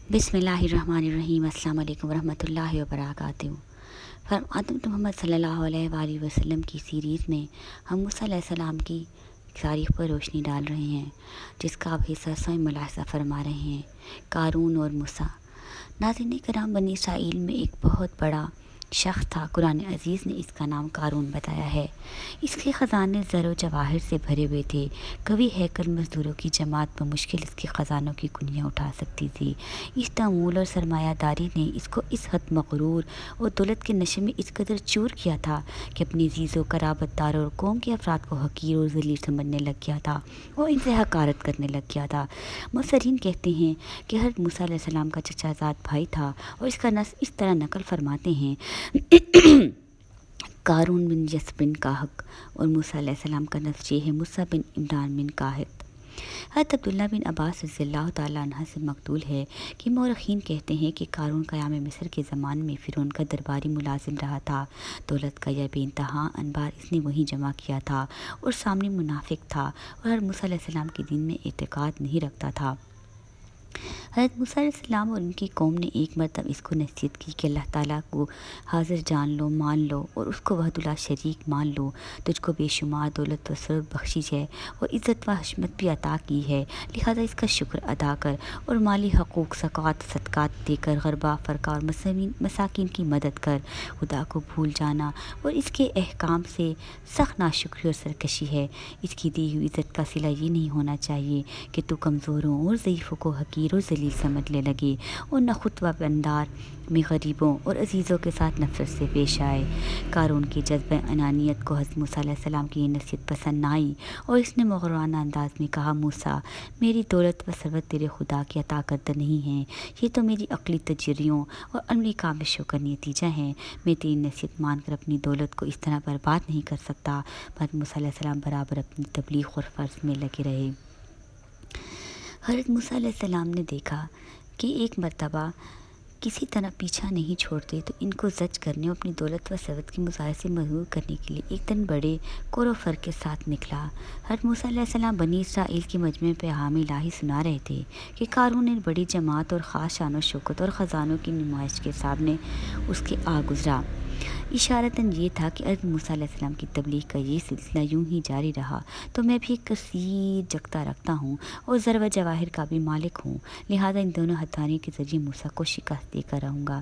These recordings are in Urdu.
بسم اللہ الرحمن الرحیم۔ السلام علیکم ورحمۃ اللہ وبرکاتہ۔ حضرت محمد صلی اللہ علیہ وآلہ وسلم کی سیریز میں ہم موسیٰ علیہ السلام کی تاریخ پر روشنی ڈال رہے ہیں، جس کا اب حصہ سوئم ملاحظہ فرما رہے ہیں، قارون اور موسیٰ۔ ناظرین کرام، بنی اسرائیل میں ایک بہت بڑا شخص تھا۔ قرآن عزیز نے اس کا نام قارون بتایا ہے۔ اس کے خزانے زر و جواہر سے بھرے ہوئے تھے۔ کبھی ہیکل مزدوروں کی جماعت بمشکل اس کے خزانوں کی کنیاں اٹھا سکتی تھی۔ اس تمول اور سرمایہ داری نے اس کو اس حد مغرور اور دولت کے نشے میں اس قدر چور کیا تھا کہ اپنی عزیز و قرابت داروں اور قوم کے افراد کو حقیر اور ذلیل سمجھنے لگ گیا تھا اور ان سے حقارت کرنے لگ گیا تھا۔ مفسرین کہتے ہیں کہ حضرت موسیٰ علیہ السلام کا چچا زاد بھائی تھا اور اس کا نسب اس طرح نقل فرماتے ہیں: قارون بن یس بن کاہک، اور موسیٰ علیہ السلام کا نسب یہ ہے: موسیٰ بن عمران بن کاہت۔ حضرت عبداللہ بن عباس رضی اللہ تعالیٰ عنہ سے مقبول ہے کہ مورخین کہتے ہیں کہ قارون قیام مصر کے زمانے میں فرعون کا درباری ملازم رہا تھا۔ دولت کا یہ بے انتہا انبار اس نے وہیں جمع کیا تھا اور سامنے منافق تھا اور حضرت موسیٰ علیہ السلام کے دین میں اعتقاد نہیں رکھتا تھا۔ حضرت موسیٰ علیہ السلام اور ان کی قوم نے ایک مرتبہ اس کو نصیحت کی کہ اللہ تعالیٰ کو حاضر جان لو، مان لو اور اس کو وحدہ لا شریک مان لو۔ تجھ کو بے شمار دولت و ثروت بخشش ہے اور عزت و حشمت بھی عطا کی ہے، لہذا اس کا شکر ادا کر اور مالی حقوق، زکوٰۃ، صدقات دے کر غربا، فرقہ اور مساکین کی مدد کر۔ خدا کو بھول جانا اور اس کے احکام سے سخت ناشکری اور سرکشی ہے۔ اس کی دی ہوئی عزت کا صلہ یہ نہیں ہونا چاہیے کہ تو کمزوروں اور ضعیفوں کو حقیر اور ذلیل سمجھنے لگے اور نہ خطوہ بندار میں غریبوں اور عزیزوں کے ساتھ نفرت سے پیش آئے۔ قارون کے جذبہ انانیت کو حضرت موسیٰ علیہ السلام کی یہ نصیحت پسند نہ آئی اور اس نے مغرورانہ انداز میں کہا: موسیٰ، میری دولت و ثروت تیرے خدا کی عطا کردہ نہیں ہیں، یہ تو میری عقلی تجریوں اور عملی کاوشوں کا نتیجہ ہیں۔ میں تیری نصیحت مان کر اپنی دولت کو اس طرح برباد نہیں کر سکتا۔ حضرت موسیٰ علیہ السلام برابر اپنی تبلیغ اور فرض میں لگے رہے۔ حضرت موسیٰ علیہ السلام نے دیکھا کہ ایک مرتبہ کسی طرح پیچھا نہیں چھوڑتے تو ان کو زج کرنے اور اپنی دولت و ثروت کے مظاہرے سے محروم کرنے کے لیے ایک دن بڑے کور و فر کے ساتھ نکلا۔ حضرت موسیٰ علیہ السلام بنی اسرائیل کے مجمع پہ پیغام الہی سنا رہے تھے کہ قارون نے بڑی جماعت اور خاص شان و شوکت اور خزانوں کی نمائش کے سامنے اس کے آ گزرا۔ اشارتاً یہ تھا کہ حضرت موسیٰ علیہ السلام کی تبلیغ کا یہ سلسلہ یوں ہی جاری رہا تو میں بھی ایک کثیر جگتا رکھتا ہوں اور زر و جواہر کا بھی مالک ہوں، لہذا ان دونوں ہتھیاروں کے ذریعے موسیٰ کو شکست دے کر رہوں گا۔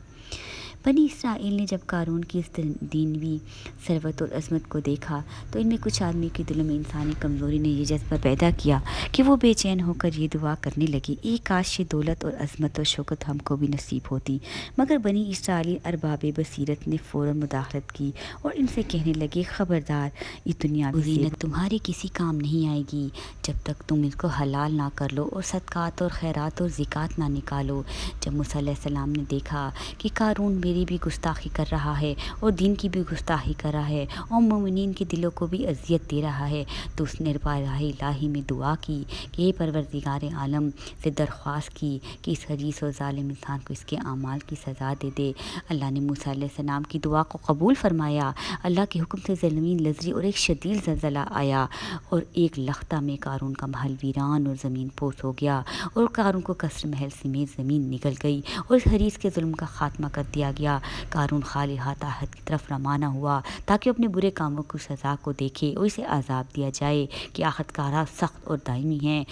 بنی اسرائیل نے جب قارون کی اس دینوی ثروت اور عظمت کو دیکھا تو ان میں کچھ آدمی کے دلوں میں انسانی کمزوری نے یہ جذبہ پیدا کیا کہ وہ بے چین ہو کر یہ دعا کرنے لگے: اے کاش یہ دولت اور عظمت و شوکت ہم کو بھی نصیب ہوتی۔ مگر بنی اسرائیلی ارباب بصیرت نے فوراً مداخلت کی اور ان سے کہنے لگے: خبردار، یہ دنیاوی زینت تمہاری کسی کام نہیں آئے گی جب تک تم اس کو حلال نہ کر لو اور صدقات اور خیرات اور زکوٰۃ نہ نکالو۔ جب موسیٰ علیہ السلام نے دیکھا کہ قارون میری بھی گستاخی کر رہا ہے اور دین کی بھی گستاخی کر رہا ہے اور مومنین کے دلوں کو بھی اذیت دے رہا ہے تو اس نے بارگاہ الہی میں دعا کی کہ اے پروردگار عالم سے درخواست کی کہ اس حریص اور ظالم انسان کو اس کے اعمال کی سزا دے دے۔ اللہ نے موسیٰ علیہ السلام کی دعا کو قبول فرمایا۔ اللہ کے حکم سے زمین لرزی اور ایک شدید زلزلہ آیا اور ایک لختے میں قارون کا محل ویران اور زمین پوش ہو گیا اور قارون کو قصر محل سمیت زمین نگل گئی اور اس حریص کے ظلم کا خاتمہ کر دیا گیا۔ قارون خالی ہاتھ آخرت کی طرف روانہ ہوا تاکہ اپنے برے کاموں کی سزا کو دیکھے اور اسے عذاب دیا جائے کہ آخرت کا راز سخت اور دائمی ہے۔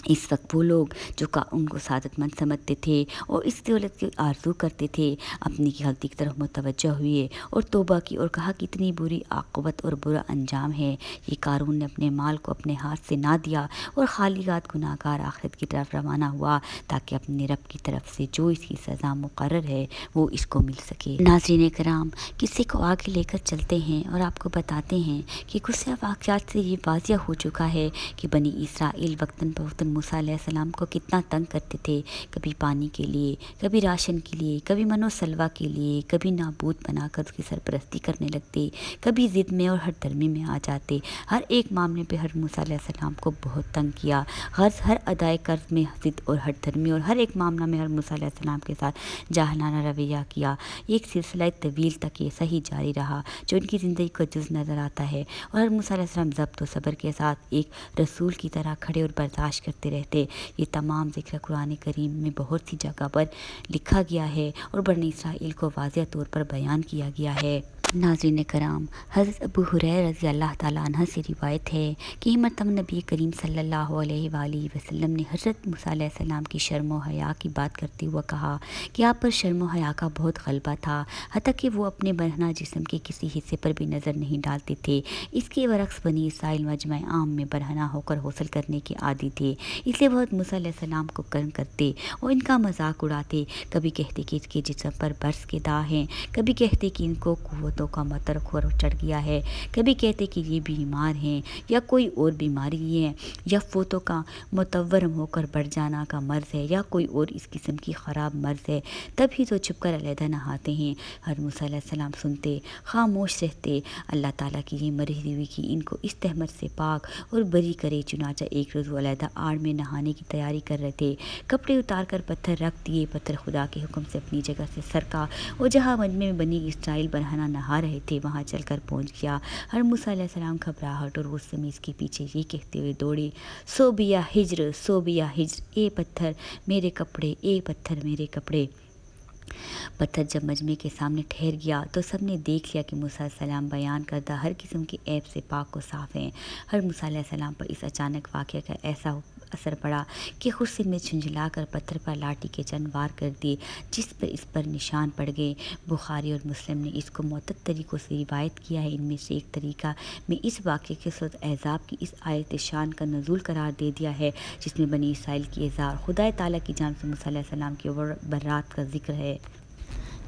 اس وقت وہ لوگ جو ان کو سعادت مند سمجھتے تھے اور اس دولت کی آرزو کرتے تھے اپنی کی غلطی کی طرف متوجہ ہوئے اور توبہ کی اور کہا کہ اتنی بری عاقبت اور برا انجام ہے۔ یہ قارون نے اپنے مال کو اپنے ہاتھ سے نہ دیا اور خالی ہاتھ گناہ گار آخرت کی طرف روانہ ہوا تاکہ اپنے رب کی طرف سے جو اس کی سزا مقرر ہے وہ اس کو مل سکے۔ ناظرین کرام، قصے کو آگے لے کر چلتے ہیں اور آپ کو بتاتے ہیں کہ قصہ واقعات سے یہ واضح ہو چکا ہے کہ بنی اسرائیل وقتاً فوقتاً موسیٰ علیہ السلام کو کتنا تنگ کرتے تھے، کبھی پانی کے لیے، کبھی راشن کے لیے، کبھی من و سلوہ کے لیے، کبھی نابود بنا کر اس کی سرپرستی کرنے لگتے، کبھی ضد میں اور ہر درمی میں آ جاتے۔ ہر ایک معاملے پہ حضرت موسیٰ علیہ السلام کو بہت تنگ کیا۔ غرض ہر ادائے قرض میں ضد اور ہر درمی اور ہر ایک معاملہ میں حضرت موسیٰ علیہ السلام کے ساتھ جاہلانہ رویہ کیا۔ ایک سلسلہ طویل تک یہ صحیح جاری رہا جو ان کی زندگی کا جز نظر آتا ہے اور حضرت موسیٰ علیہ السلام ضبط و صبر کے ساتھ ایک رسول کی طرح کھڑے اور برداشت کرتے کرتے رہتے۔ یہ تمام ذکر قرآن کریم میں بہت سی جگہ پر لکھا گیا ہے اور بنی اسرائیل کو واضح طور پر بیان کیا گیا ہے۔ ناظرین کرام، حضرت ابو ہریرہ رضی اللہ تعالیٰ عنہ سے روایت ہے کہ مرتبہ نبی کریم صلی اللہ علیہ وآلہ وسلم نے حضرت موسیٰ علیہ السلام کی شرم و حیا کی بات کرتے ہوئے کہا کہ آپ پر شرم و حیا کا بہت غلبہ تھا، حتیٰ کہ وہ اپنے برہنہ جسم کے کسی حصے پر بھی نظر نہیں ڈالتے تھے۔ اس کے برعکس بنی اسرائیل مجمع عام میں برہنہ ہو کر غسل کرنے کے عادی تھے، اس لیے بہت موسیٰ علیہ السلام کو کرم کرتے اور ان کا مذاق اڑاتے۔ کبھی کہتے کہ اس کے جسم پر برس کے داغ ہیں، کبھی کہتے کہ ان کو قوتوں کا متر خور چڑھ گیا ہے، کبھی کہتے کہ یہ بیمار ہیں یا کوئی اور بیماری ہے، یا فوتوں کا متورم ہو کر بڑھ جانا کا مرض ہے، یا کوئی اور اس قسم کی خراب مرض ہے، تب ہی تو چھپ کر علیحدہ نہاتے ہیں۔ حضرت موسیٰ علیہ السلام سنتے، خاموش رہتے۔ اللہ تعالیٰ کی یہ مرضی ہوئی کہ ان کو اس تہمت سے پاک اور بری کرے، چنانچہ ایک روز وہ علیحدہ آڑ میں نہانے کی تیاری کر رہے تھے، کپڑے اتار کر پتھر رکھ دیے، پتھر خدا کے حکم سے اپنی جگہ سے سرکا اور جہاں مجمع میں بنی اسرائیل برہنہ نہا رہے تھے وہاں چل کر پہنچ گیا۔ حضرت موسیٰ علیہ السلام گھبراہٹ اور غصے میں اس کے پیچھے یہ کہتے ہوئے دوڑے، سو بیا ہجر، سو بیا ہجر، اے پتھر میرے کپڑے، اے پتھر میرے کپڑے۔ پتھر جب مجمع کے سامنے ٹھہر گیا تو سب نے دیکھ لیا کہ موسیٰ علیہ السلام بیان کردہ ہر قسم کے عیب سے پاک و صاف ہیں۔ حضرت موسیٰ علیہ السلام پر اس اچانک واقعہ کا ایسا اثر پڑا کہ غصے میں جھنجھلا کر پتھر پر لاٹھی کے چند وار کر دیے، جس پر اس پر نشان پڑ گئے۔ بخاری اور مسلم نے اس کو معتدل طریقوں سے روایت کیا ہے۔ ان میں سے ایک طریقہ میں اس واقعے کے سورۃ احزاب کی اس آیت شان کا نزول قرار دے دیا ہے، جس میں بنی اسرائیل کی اظہار خدا تعالیٰ کی جانب سے موسیٰ علیہ السلام کی برات کا ذکر ہے۔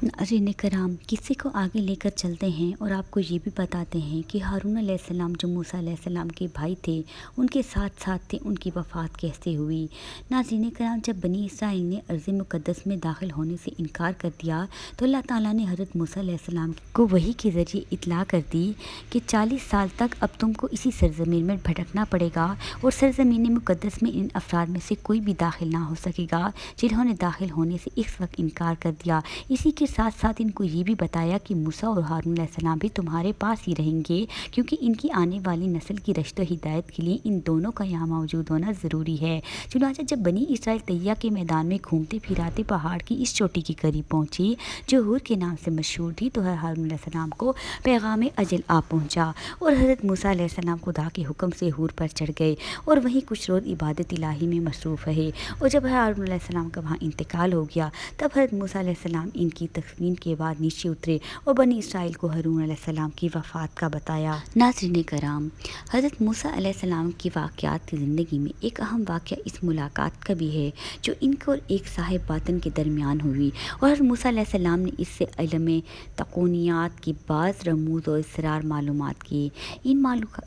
ناظرین کرام، قصے کو آگے لے کر چلتے ہیں اور آپ کو یہ بھی بتاتے ہیں کہ ہارون علیہ السلام جو موسیٰ علیہ السلام کے بھائی تھے، ان کے ساتھ ساتھ تھے، ان کی وفات کیسے ہوئی۔ ناظرین کرام، جب بنی اسرائیل نے ارض مقدس میں داخل ہونے سے انکار کر دیا تو اللہ تعالیٰ نے حضرت موسیٰ علیہ السلام کو وحی کے ذریعے اطلاع کر دی کہ 40 سال تک اب تم کو اسی سرزمین میں بھٹکنا پڑے گا اور سرزمین مقدس میں ان افراد میں سے کوئی بھی داخل نہ ہو سکے گا جنہوں نے داخل ہونے سے اس وقت انکار کر دیا۔ اسی کے ساتھ ساتھ ان کو یہ بھی بتایا کہ موسیٰ اور ہارون علیہ السلام بھی تمہارے پاس ہی رہیں گے، کیونکہ ان کی آنے والی نسل کی رشد و ہدایت کے لیے ان دونوں کا یہاں موجود ہونا ضروری ہے۔ چنانچہ جب بنی اسرائیل طیہ کے میدان میں گھومتے پھراتے پہاڑ کی اس چوٹی کے قریب پہنچی جو ہور کے نام سے مشہور تھی، تو ہارون علیہ السلام کو پیغام اجل آ پہنچا اور حضرت موسیٰ علیہ السلام خدا کے حکم سے ہور پر چڑھ گئے اور وہیں کچھ روز عبادت الہی میں مصروف رہے۔ اور جب ہارون علیہ السلام کا وہاں انتقال ہو گیا تب حضرت موسیٰ علیہ السلام ان کی تدفین کے بعد نیچے اترے اور بنی اسرائیل کو ہارون علیہ السلام کی وفات کا بتایا۔ ناظرین کرام، حضرت موسیٰ علیہ السلام کی واقعات کی زندگی میں ایک اہم واقعہ اس ملاقات کا بھی ہے جو ان کو ایک صاحب باطن کے درمیان ہوئی، اور حضرت موسیٰ علیہ السلام نے اس سے علم تقنیات کی بعض رموز و اسرار معلومات کیے۔ ان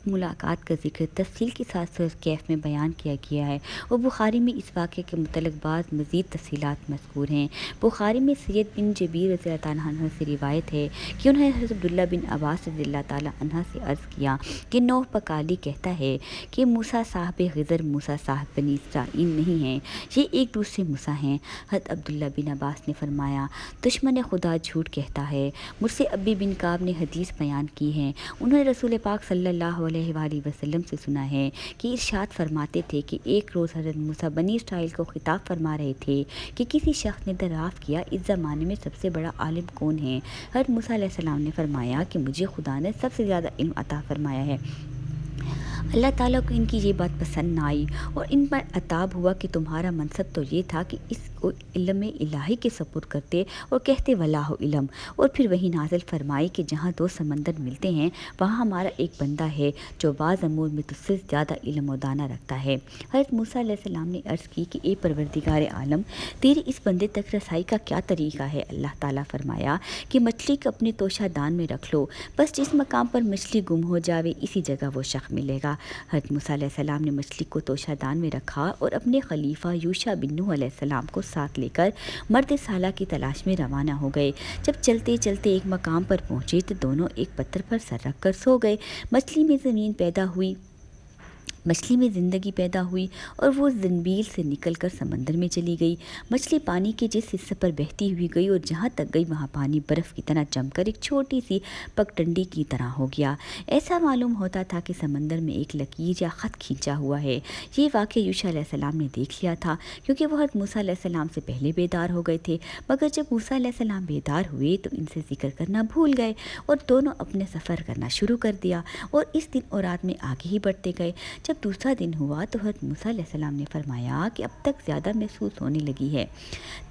ملاقات کا ذکر تفصیل کے ساتھ سورۃ کہف میں بیان کیا گیا ہے اور بخاری میں اس واقعے کے متعلق بعض مزید تفصیلات مذکور ہیں۔ بخاری میں سید بن جبیر رضی اللہ تعالیٰ عنہ سے روایت ہے کہ انہوں نے حضرت عبداللہ بن عباس رضی اللہ تعالیٰ عنہ سے عرض کیا کہ نوح بقالی کہتا ہے کہ موسیٰ صاحب خضر موسیٰ صاحب بنی اسرائیل نہیں ہیں، یہ ایک دوسرے موسیٰ ہیں۔ حضرت عبداللہ بن عباس نے فرمایا، دشمن خدا جھوٹ کہتا ہے۔ مجھ سے ابی بن کعب نے حدیث بیان کی ہے، انہوں نے رسول پاک صلی اللہ علیہ وآلہ وسلم سے سنا ہے کہ ارشاد فرماتے تھے کہ ایک روز حضرت موسیٰ بنی اسرائیل کو خطاب فرما رہے تھے کہ کسی شخص نے دریافت کیا، اس زمانے میں سب سے بڑا عالم کون ہے؟ حضرت موسیٰ علیہ السلام نے فرمایا کہ مجھے خدا نے سب سے زیادہ علم عطا فرمایا ہے۔ اللہ تعالیٰ کو ان کی یہ بات پسند نہ آئی اور ان پر عتاب ہوا کہ تمہارا منصب تو یہ تھا کہ اس کو علم الہی کے سپرد کرتے اور کہتے واللہ علم، اور پھر وہی نازل فرمائی کہ جہاں دو سمندر ملتے ہیں وہاں ہمارا ایک بندہ ہے جو بعض امور میں تجھ سے زیادہ علم و دانہ رکھتا ہے۔ حضرت موسیٰ علیہ السلام نے عرض کی کہ اے پروردگار عالم، تیرے اس بندے تک رسائی کا کیا طریقہ ہے؟ اللہ تعالیٰ فرمایا کہ مچھلی کو اپنے توشہ دان میں رکھ لو، بس جس مقام پر مچھلی گم ہو جاوے اسی جگہ وہ شخص ملے گا۔ حضرت موسیٰ علیہ السلام نے مچھلی کو توشہ دان میں رکھا اور اپنے خلیفہ یوشع بن نون علیہ السلام کو ساتھ لے کر مرد صالح کی تلاش میں روانہ ہو گئے۔ جب چلتے چلتے ایک مقام پر پہنچے تو دونوں ایک پتھر پر سر رکھ کر سو گئے۔ مچھلی میں زمین پیدا ہوئی، مچھلی میں زندگی پیدا ہوئی اور وہ زنبیل سے نکل کر سمندر میں چلی گئی۔ مچھلی پانی کے جس حصے پر بہتی ہوئی گئی اور جہاں تک گئی وہاں پانی برف کی طرح جم کر ایک چھوٹی سی پگڈنڈی کی طرح ہو گیا۔ ایسا معلوم ہوتا تھا کہ سمندر میں ایک لکیر یا خط کھینچا ہوا ہے۔ یہ واقعہ یوشع علیہ السلام نے دیکھ لیا تھا، کیونکہ وہ حضرت موسیٰ علیہ السلام سے پہلے بیدار ہو گئے تھے، مگر جب موسیٰ علیہ السلام بیدار ہوئے تو ان سے ذکر کرنا بھول گئے اور دونوں اپنے سفر کرنا شروع کر دیا اور اس دن اور رات میں آگے ہی بڑھتے گئے۔ جب دوسرا دن ہوا تو حضرت موسیٰ علیہ السلام نے فرمایا کہ اب تک زیادہ محسوس ہونے لگی ہے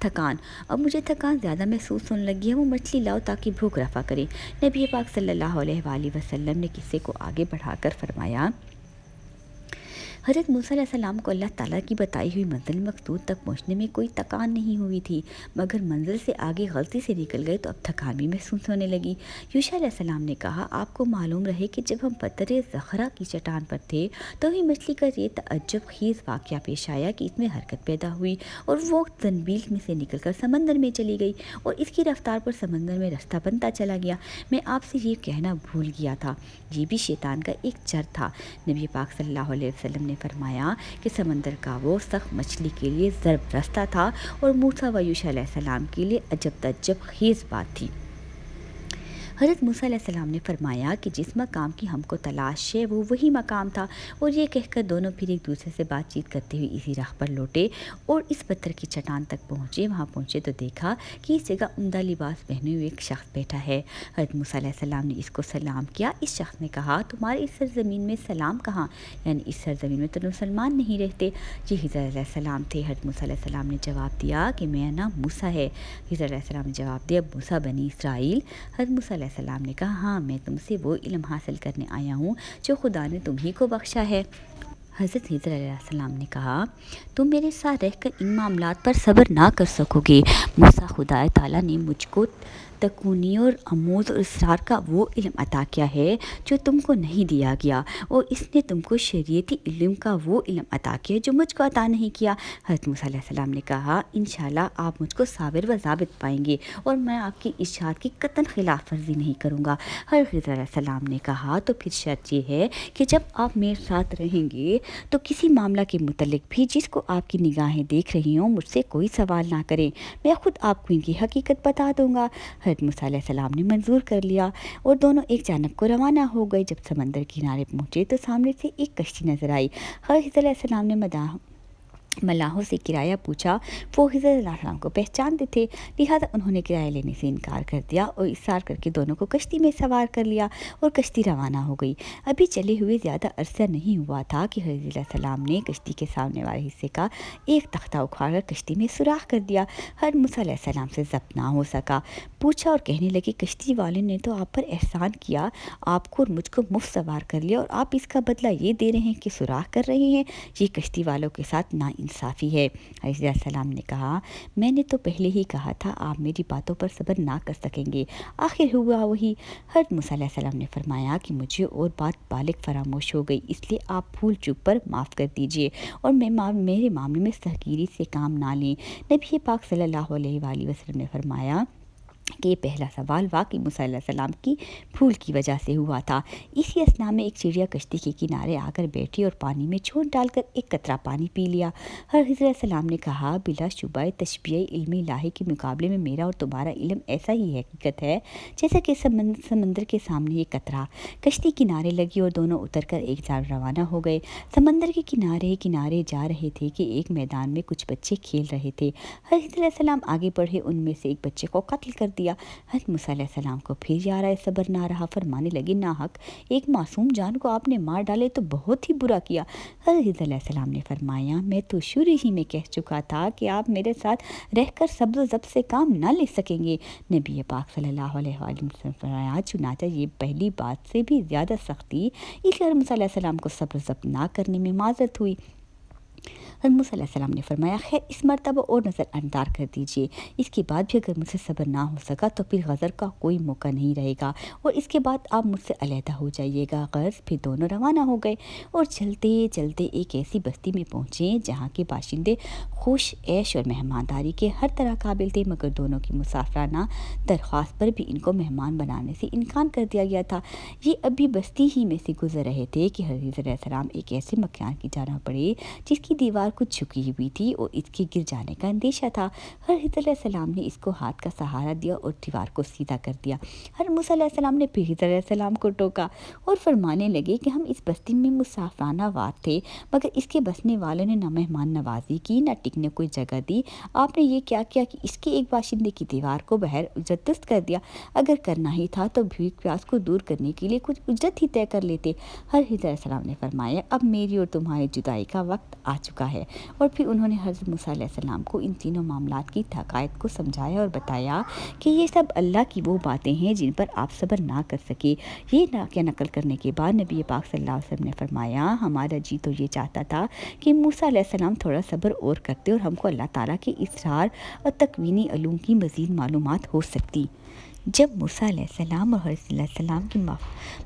تھکان، اب مجھے تھکان زیادہ محسوس ہونے لگی ہے، وہ مچھلی لاؤ تاکہ بھوک رفع کرے۔ نبی پاک صلی اللہ علیہ وآلہ وسلم نے قصے کو آگے بڑھا کر فرمایا، حضرت موسیٰ علیہ السلام کو اللہ تعالیٰ کی بتائی ہوئی منزل مقصود تک پہنچنے میں کوئی تکان نہیں ہوئی تھی، مگر منزل سے آگے غلطی سے نکل گئے تو اب تھکان بھی محسوس ہونے لگی۔ یوشع علیہ السلام نے کہا، آپ کو معلوم رہے کہ جب ہم پتھر زخرہ کی چٹان پر تھے تو ہی مچھلی کا یہ تعجب خیز واقعہ پیش آیا کہ اس میں حرکت پیدا ہوئی اور وہ زنبیل میں سے نکل کر سمندر میں چلی گئی اور اس کی رفتار پر سمندر میں رستہ بنتا چلا گیا۔ میں آپ سے یہ کہنا بھول گیا تھا، یہ بھی شیطان کا ایک چر تھا۔ نبی پاک صلی اللہ علیہ وسلم نے فرمایا کہ سمندر کا وہ سخت مچھلی کے لیے ضرب رستہ تھا اور موسیٰ و یوشع علیہ السلام کے لیے عجب تعجب خیز بات تھی۔ حضرت موسیٰ علیہ السلام نے فرمایا کہ جس مقام کی ہم کو تلاش ہے وہ وہی مقام تھا، اور یہ کہہ کر دونوں پھر ایک دوسرے سے بات چیت کرتے ہوئے اسی راہ پر لوٹے اور اس پتھر کی چٹان تک پہنچے۔ وہاں پہنچے تو دیکھا کہ اس جگہ عمدہ لباس پہنے ہوئے ایک شخص بیٹھا ہے۔ حضرت موسیٰ علیہ السلام نے اس کو سلام کیا۔ اس شخص نے کہا، تمہارے اس سرزمین میں سلام کہاں، یعنی اس سرزمین میں تو مسلمان نہیں رہتے۔ یہ خضر علیہ السلام تھے۔ حضرت موسیٰ علیہ السلام نے جواب دیا کہ میرا نام موسیٰ ہے۔ خضر علیہ السلام نے جواب دیا، موسیٰ بنی اسرائیل؟ حضرت موسیٰ علیہ السلام نے کہا، ہاں، میں تم سے وہ علم حاصل کرنے آیا ہوں جو خدا نے تمہیں کو بخشا ہے۔ حضرت خضر علیہ السلام نے کہا، تم میرے ساتھ رہ کر ان معاملات پر صبر نہ کر سکو گے۔ موسیٰ، خدا تعالیٰ نے مجھ کو تکونی اور عمود اور اسرار کا وہ علم عطا کیا ہے جو تم کو نہیں دیا گیا، اور اس نے تم کو شریعتی علم کا وہ علم عطا کیا جو مجھ کو عطا نہیں کیا۔ حضرت موسیٰ علیہ السلام نے کہا، انشاءاللہ آپ مجھ کو صابر و ضابط پائیں گے اور میں آپ کی ارشاد کی قطعاً خلاف ورزی نہیں کروں گا۔ حضرت خضر علیہ السلام نے کہا، تو پھر شرط یہ ہے کہ جب آپ میرے ساتھ رہیں گے تو کسی معاملہ کے متعلق بھی جس کو آپ کی نگاہیں دیکھ رہی ہوں مجھ سے کوئی سوال نہ کریں، میں خود آپ کو ان کی حقیقت بتا دوں گا۔ حضرت موسیٰ علیہ السلام نے منظور کر لیا اور دونوں ایک جانب کو روانہ ہو گئے۔ جب سمندر کنارے پہنچے تو سامنے سے ایک کشتی نظر آئی۔ حضرت خضر علیہ السلام نے ملاحوں سے کرایہ پوچھا، وہ خضر علیہ السلام کو پہچانتے تھے، لہٰذا انہوں نے کرایہ لینے سے انکار کر دیا اور اصرار کر کے دونوں کو کشتی میں سوار کر لیا اور کشتی روانہ ہو گئی۔ ابھی چلے ہوئے زیادہ عرصہ نہیں ہوا تھا کہ حضرت علیہ السلام نے کشتی کے سامنے والے حصے کا ایک تختہ اکھاڑ کر کشتی میں سوراخ کر دیا۔ حضرت موسیٰ علیہ السلام سے ضبط نہ ہو سکا، پوچھا اور کہنے لگے، کشتی والے نے تو آپ پر احسان کیا، آپ کو اور مجھ کو مفت سوار کر لیا، اور آپ اس کا بدلہ یہ دے رہے ہیں کہ سوراخ کر رہے ہیں، یہ کشتی والوں کے ساتھ انصافی ہے۔ حضرت علیہ السلام نے کہا، میں نے تو پہلے ہی کہا تھا آپ میری باتوں پر صبر نہ کر سکیں گے، آخر ہوا وہی۔ حضرت موسیٰ علیہ السلام نے فرمایا کہ مجھے اور بات بالغ فراموش ہو گئی، اس لیے آپ بھول چوک پر معاف کر دیجئے اور میرے معاملے میں سرگیری سے کام نہ لیں۔ نبی پاک صلی اللہ علیہ وآلہ وسلم نے فرمایا کہ یہ پہلا سوال واقعی موسیٰ علیہ السلام کی بھول کی وجہ سے ہوا تھا۔ اسی اثنا میں ایک چڑیا کشتی کے کنارے آ کر بیٹھی اور پانی میں چھوٹ ڈال کر ایک قطرہ پانی پی لیا۔ حضرت خضر علیہ السلام نے کہا، بلا شبہ تشبیہ علم الہی کے مقابلے میں میرا اور تمہارا علم ایسا ہی حقیقت ہے جیسا کہ سمندر کے سامنے یہ قطرہ۔ کشتی کنارے لگی اور دونوں اتر کر ایک جانب روانہ ہو گئے۔ سمندر کے کنارے جا رہے تھے کہ ایک میدان میں کچھ بچے کھیل رہے تھے۔ حضرت علیہ السلام آگے بڑھے، ان میں سے ایک بچے کو قتل کر دیا۔ حضرت موسیٰ علیہ السلام کو پھر یارہ صبر نہ رہا، فرمانے لگے، ناحق ایک معصوم جان کو آپ نے مار ڈالے تو بہت ہی برا کیا۔ حضرت علیہ السلام نے فرمایا، میں تو شروع ہی میں کہہ چکا تھا کہ آپ میرے ساتھ رہ کر صبر و ضبط سے کام نہ لے سکیں گے۔ نبی پاک صلی اللہ علیہ وآلہ وسلم نے فرمایا، چنانچہ یہ پہلی بات سے بھی زیادہ سختی، اس لیے حضرت موسیٰ علیہ السلام کو صبر و ضبط نہ کرنے میں معذرت ہوئی۔ حضرت موسیٰ علیہ السلام نے فرمایا خیر اس مرتبہ اور نظر انداز کر دیجیے، اس کے بعد بھی اگر مجھ سے صبر نہ ہو سکا تو پھر غزر کا کوئی موقع نہیں رہے گا اور اس کے بعد آپ مجھ سے علیحدہ ہو جائیے گا۔ غرض پھر دونوں روانہ ہو گئے اور چلتے چلتے ایک ایسی بستی میں پہنچے جہاں کے باشندے خوش عیش اور مہمانداری کے ہر طرح قابل تھے، مگر دونوں کی مسافرانہ درخواست پر بھی ان کو مہمان بنانے سے انکار کر دیا گیا تھا۔ یہ ابھی بستی ہی میں سے گزر رہے تھے کہ حضرت علیہ السلام ایک ایسے مکان کی جانب پڑے جس کی دیوار کچھ جھکی ہوئی تھی اور اس کے گر جانے کا اندیشہ تھا۔ حضرت علیہ السلام نے اس کو ہاتھ کا سہارا دیا اور دیوار کو سیدھا کر دیا۔ حضرت موسیٰ علیہ السلام نے پھر حضرت علیہ السلام کو ٹوکا اور فرمانے لگے کہ ہم اس بستی میں مسافرانہ وار تھے، مگر اس کے بسنے والوں نے نہ مہمان نوازی کی نہ ٹکنے کوئی جگہ دی۔ آپ نے یہ کیا کیا کہ اس کے ایک باشندے کی دیوار کو بہر اجرت درست کر دیا؟ اگر کرنا ہی تھا تو بھوک پیاس کو دور کرنے کے لیے کچھ اجرت ہی طے کر لیتے۔ حضرت علیہ السلام نے فرمایا اب میری اور تمہاری جدائی کا وقت آ چکا ہے، اور پھر انہوں نے حضرت موسیٰ علیہ السلام کو ان تینوں معاملات کی حقائق کو سمجھایا اور بتایا کہ یہ سب اللہ کی وہ باتیں ہیں جن پر آپ صبر نہ کر سکے۔ یہ واقعہ نقل کرنے کے بعد نبی پاک صلی اللہ علیہ وسلم نے فرمایا ہمارا جی تو یہ چاہتا تھا کہ موسیٰ علیہ السلام تھوڑا صبر اور کرتے اور ہم کو اللہ تعالیٰ کے اسرار اور تکوینی علوم کی مزید معلومات ہو سکتی۔ جب موسیٰ علیہ السلام اور حضرت علیہ السلام کی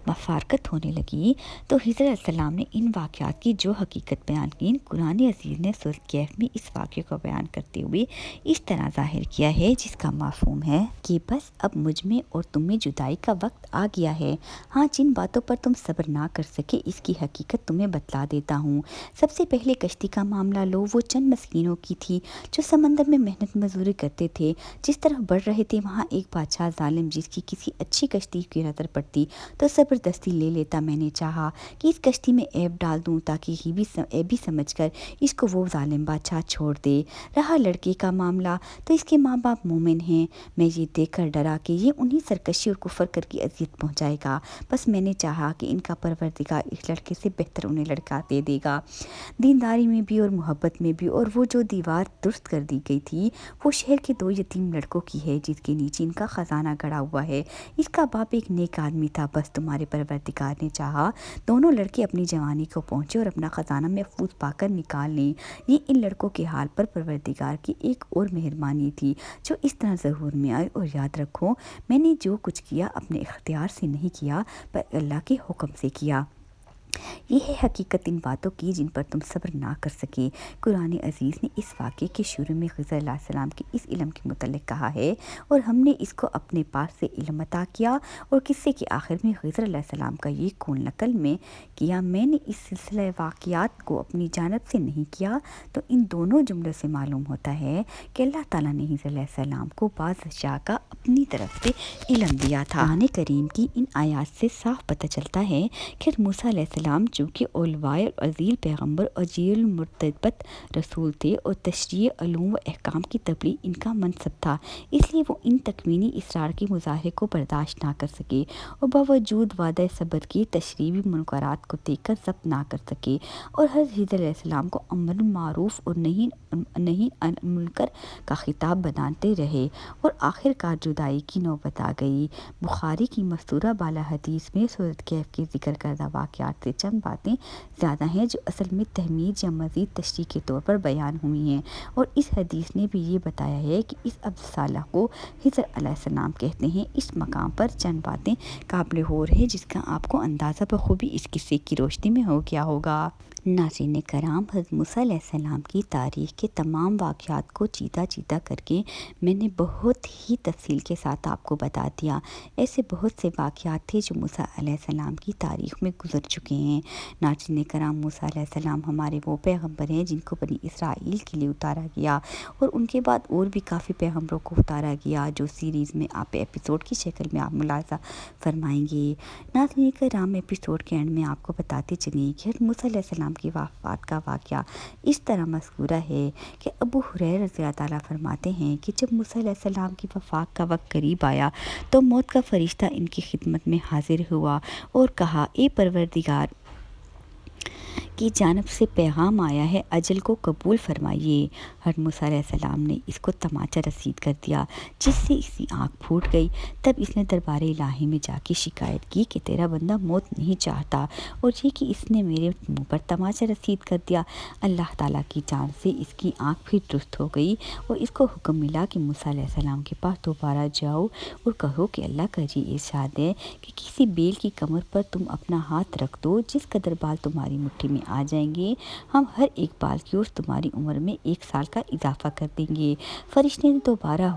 مفارقت ہونے لگی تو حضرت علیہ السلام نے ان واقعات کی جو حقیقت بیان کی، قرآن عزیز نے سورۃ کہف میں اس واقعے کو بیان کرتے ہوئے اس طرح ظاہر کیا ہے جس کا مفہوم ہے کہ بس اب مجھ میں اور تم میں جدائی کا وقت آ گیا ہے۔ ہاں جن باتوں پر تم صبر نہ کر سکے اس کی حقیقت تمہیں بتلا دیتا ہوں۔ سب سے پہلے کشتی کا معاملہ لو، وہ چند مسکینوں کی تھی جو سمندر میں محنت مزدوری کرتے تھے۔ جس طرح بڑھ رہے تھے وہاں ایک بادشاہ ظالم جس کی کسی اچھی کشتی کی نظر پڑتی تو زبردستی لے لیتا۔ میں نے چاہا کہ اس کشتی میں عیب ڈال دوں تاکہ عیبی سمجھ کر اس کو وہ ظالم بادشاہ چھوڑ دے۔ رہا لڑکے کا معاملہ تو اس کے ماں باپ مومن ہیں، میں یہ دیکھ کر ڈرا کہ یہ انہیں سرکشی اور کفر کر کے اذیت پہنچائے گا، بس میں نے چاہا کہ ان کا پروردگار اس لڑکے سے بہتر انہیں لڑکا دے دے گا، دینداری میں بھی اور محبت میں بھی۔ اور وہ جو دیوار درست کر دی گئی تھی وہ شہر کے 2 یتیم لڑکوں کی ہے جس کے نیچے ان کا خزانہ گڑا ہوا ہے۔ اس کا باپ ایک نیک آدمی تھا، بس تمہارے پروردگار نے چاہا دونوں لڑکے اپنی جوانی کو پہنچے اور اپنا خزانہ محفوظ پا کر نکال لیں۔ یہ ان لڑکوں کے حال پر پروردگار کی ایک اور مہربانی تھی جو اس طرح ظہور میں آئی۔ اور یاد رکھو میں نے جو کچھ کیا اپنے اختیار سے نہیں کیا پر اللہ کے حکم سے کیا۔ یہ ہے حقیقت ان باتوں کی جن پر تم صبر نہ کر سکے۔ قرآن عزیز نے اس واقعے کے شروع میں خضر علیہ السلام کے اس علم کے متعلق کہا ہے اور ہم نے اس کو اپنے پاس سے علم عطا کیا، اور قصے کے آخر میں خضر علیہ السلام کا یہ قول نقل میں کیا میں نے اس سلسلہ واقعات کو اپنی جانب سے نہیں کیا۔ تو ان دونوں جملوں سے معلوم ہوتا ہے کہ اللہ تعالیٰ نے خضر علیہ السلام کو بعض اشیاء کا اپنی طرف سے علم دیا تھا۔ قرآن کریم کی ان آیات سے صاف پتہ چلتا ہے کہ موسیٰ علیہ السلام چونکہ اولوائے اور عزیل پیغمبر اور جیل المرتبت رسول تھے اور تشریع علوم و احکام کی تبلیغ ان کا منصب تھا، اس لیے وہ ان تکوینی اسرار کے مظاہرے کو برداشت نہ کر سکے اور باوجود وعدہ صبر کے تشریعی منکرات کو دیکھ کر ضبط نہ کر سکے، اور حضرت خضر علیہ السلام کو امر بالمعروف اور نہی عن المنکر کا خطاب بناتے رہے، اور آخر کار جدائی کی نوبت آ گئی۔ بخاری کی مستورہ بالا حدیث میں سورۃ کہف کے ذکر کردہ واقعات سے چند باتیں زیادہ ہیں جو اصل میں تہمید یا مزید تشریح کے طور پر بیان ہوئی ہیں، اور اس حدیث نے بھی یہ بتایا ہے کہ اس عبد صالح کو خضر علیہ السلام کہتے ہیں۔ اس مقام پر چند باتیں قابل غور ہے جس کا آپ کو اندازہ بخوبی اس قصے کی روشنی میں ہو گیا ہوگا۔ ناظرین کرام، حضرت موسیٰ علیہ السلام کی تاریخ کے تمام واقعات کو چیدہ چیدہ کر کے میں نے بہت ہی تفصیل کے ساتھ آپ کو بتا دیا۔ ایسے بہت سے واقعات تھے جو موسیٰ علیہ السلام کی تاریخ میں گزر چکے ہیں۔ ناظرین کرام، موسیٰ علیہ السلام ہمارے وہ پیغمبر ہیں جن کو بنی اسرائیل کے لیے اتارا گیا، اور ان کے بعد اور بھی کافی پیغمبروں کو اتارا گیا جو سیریز میں آپ ایپیسوڈ کی شکل میں آپ ملاحظہ فرمائیں گے۔ ناظرین کرام، ایپیسوڈ کے اینڈ میں آپ کو بتاتے چلیں کہ حضرت موسیٰ علیہ السلام کی وفات کا واقعہ اس طرح مذکورہ ہے کہ ابو ہریرہ رضی اللہ تعالیٰ فرماتے ہیں کہ جب موسیٰ علیہ السلام کی وفات کا وقت قریب آیا تو موت کا فرشتہ ان کی خدمت میں حاضر ہوا اور کہا، اے پروردگار، کی جانب سے پیغام آیا ہے، اجل کو قبول فرمائیے۔ حضرت موسیٰ علیہ السلام نے اس کو تماچا رسید کر دیا، جس سے اس کی آنکھ پھوٹ گئی۔ تب اس نے دربار الہی میں جا کے شکایت کی کہ تیرا بندہ موت نہیں چاہتا، اور یہ کہ اس نے میرے منہ پر تماچا رسید کر دیا۔ اللہ تعالیٰ کی جانب سے اس کی آنکھ پھر درست ہو گئی، اور اس کو حکم ملا کہ موسیٰ علیہ السلام کے پاس دوبارہ جاؤ اور کہو کہ اللہ کا یہ ارشاد ہے کہ کسی بیل کی کمر پر تم اپنا ہاتھ رکھ دو، جس قدر بال تمہاری مٹھی میں آ جائیں گے ہم ہر ایک بال کی اور تمہاری عمر میں 1 سال کا اضافہ کر دیں گے۔ فرشتے نے دوبارہ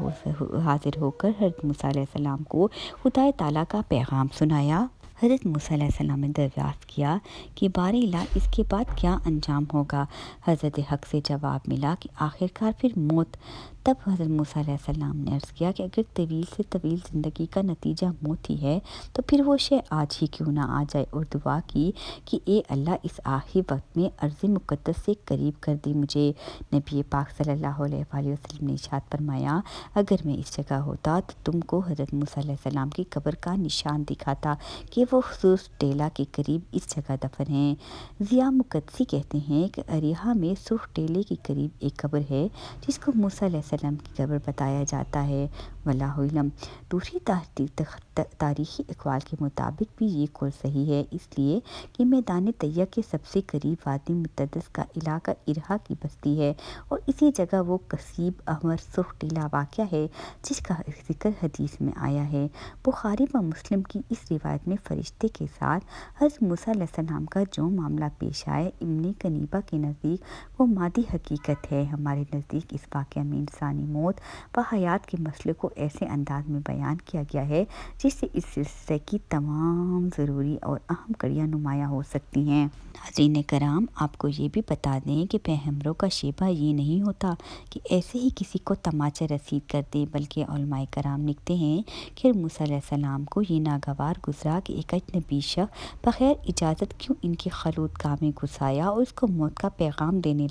حاضر ہو کر حضرت موسیٰ علیہ السلام کو خدا تعالیٰ کا پیغام سنایا۔ حضرت موسیٰ علیہ السلام نے دریافت کیا کہ بار الہ اس کے بعد کیا انجام ہوگا۔ حضرت حق سے جواب ملا کہ آخرکار پھر موت۔ تب حضرت موسیٰ علیہ السلام نے عرض کیا کہ اگر طویل سے طویل زندگی کا نتیجہ موت ہی ہے تو پھر وہ شے آج ہی کیوں نہ آ جائے، اور دعا کی کہ اے اللہ اس آخری وقت میں ارض مقدس سے قریب کر دی مجھے۔ نبی پاک صلی اللہ علیہ وآلہ وسلم نے ارشاد فرمایا، اگر میں اس جگہ ہوتا تو تم کو حضرت موسیٰ علیہ السلام کی قبر کا نشان دکھاتا کہ وہ سرخ ٹیلہ کے قریب اس جگہ دفن ہیں۔ ضیاء مقدسی کہتے ہیں کہ اریحہ میں سرخ ٹیلے کے قریب ایک قبر ہے جس کو موسیٰ علیہ السلام کی قبر بتایا جاتا ہے، واللہ علم۔ دوسری تاریخی اقوال کے مطابق بھی یہ قول صحیح ہے، اس لیے کہ میدان طیہ کے سب سے قریب وادی مقدس کا علاقہ اریحہ کی بستی ہے، اور اسی جگہ وہ کثیب احمر سرخ ٹیلہ واقع ہے جس کا ذکر حدیث میں آیا ہے۔ بخاری و مسلم کی اس روایت میں فرشتے کے ساتھ حضرت موسیٰ علیہ السلام کا جو معاملہ پیش آئے، ابن کنیبہ کے نزدیک وہ مادی حقیقت ہے، ہمارے نزدیک اس واقعہ میں انسانی موت و حیات کے مسئلے کو ایسے انداز میں بیان کیا گیا ہے جس سے اس سلسلے کی تمام ضروری اور اہم کڑیاں نمایاں ہو سکتی ہیں۔ ناظرین کرام، آپ کو یہ بھی بتا دیں کہ پیغمبروں کا شیبہ یہ نہیں ہوتا کہ ایسے ہی کسی کو تماچا رسید کر دیں، بلکہ علماء کرام لکھتے ہیں کہ موسیٰ علیہ السلام کو یہ ناگوار گزرا کہ ایک اجنبی شخص بغیر اجازت کیوں ان کے خلوتگاہ میں گھس آیا اور اس کو موت کا پیغام دینے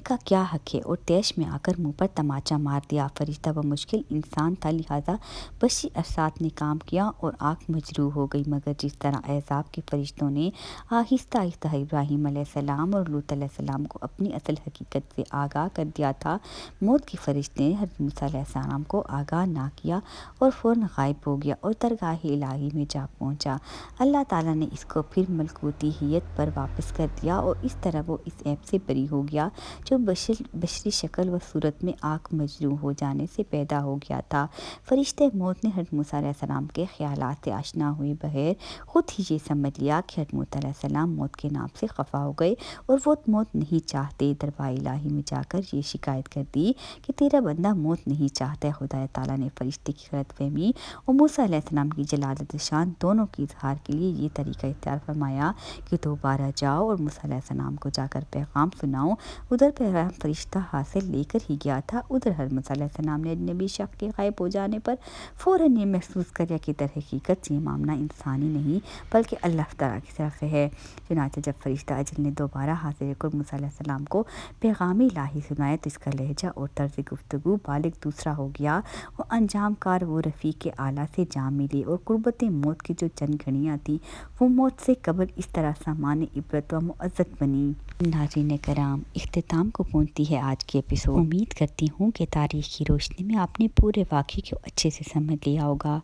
کا کیا حق ہے، اور طیش میں آ کر منہ پر تماچا مار دیا۔ فرشتہ و مشکل انسان تھا، لہٰذا بشری اثرات نے کام کیا اور آنکھ مجروح ہو گئی، مگر جس طرح احزاب کے فرشتوں نے آہستہ آہستہ ابراہیم علیہ السلام اور لوط علیہ السلام کو اپنی اصل حقیقت سے آگاہ کر دیا تھا، موت کے فرشتے نے حضرت موسیٰ علیہ السلام کو آگاہ نہ کیا اور فوراً غائب ہو گیا اور درگاہ الہی میں جا پہنچا۔ اللہ تعالیٰ نے اس کو پھر ملکوتی حیت پر واپس کر دیا، اور اس طرح وہ اس عیب سے بری ہو گیا جو بشری شکل و صورت میں آنکھ مجروح ہو جانے سے پیدا ہو گیا تھا۔ فرشتے موت نے حضرت موسیٰ علیہ السلام کے خیالات سے آشنا ہوئے بغیر خود ہی یہ سمجھ لیا کہ حضرت موسیٰ علیہ السلام موت کے نام سے خفا ہو گئے اور وہ موت نہیں چاہتے۔ دربار الہی میں جا کر یہ شکایت کر دی کہ تیرا بندہ موت نہیں چاہتا ہے۔ خدا تعالیٰ نے فرشتے کی غلط فہمی اور موسیٰ علیہ السلام کی جلالت شان دونوں کی اظہار کے لیے یہ طریقہ اختیار فرمایا کہ دوبارہ جاؤ اور موسیٰ علیہ السلام کو جا کر پیغام سناؤ۔ ادھر پیغام فرشتہ حاصل لے کر ہی گیا تھا، ادھر حضرت موسیٰ علیہ السلام نے اجنبی شخص کے غائب ہو جانے پر فوراً یہ محسوس کریا کہ در حقیقت یہ معاملہ انسانی نہیں بلکہ اللہ تعالیٰ کی طرف سے ہے۔ چنانچہ جب فرشتہ اجل نے دوبارہ حاضر کر موسیٰ علیہ السلام کو پیغام الہی سنایا تو اس کا لہجہ اور طرز گفتگو بالکل دوسرا ہو گیا، اور انجام کار وہ رفیق اعلیٰ سے جا ملے، اور قربت موت کی جو چند گھڑیاں تھیں وہ موت سے قبل اس طرح سامان عبرت و معزت بنی۔ ناظرین کرام، اختتام کو پہنچتی ہے آج کی ایپیسوڈ۔ امید کرتی ہوں کہ تاریخ کی روشنی میں آپ نے پورے واقعے کو اچھے سے سمجھ لیا ہوگا۔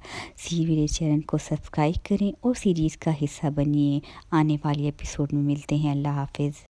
میرے چینل کو سبسکرائب کریں اور سیریز کا حصہ بنیے۔ آنے والی ایپیسوڈ میں ملتے ہیں۔ اللہ حافظ۔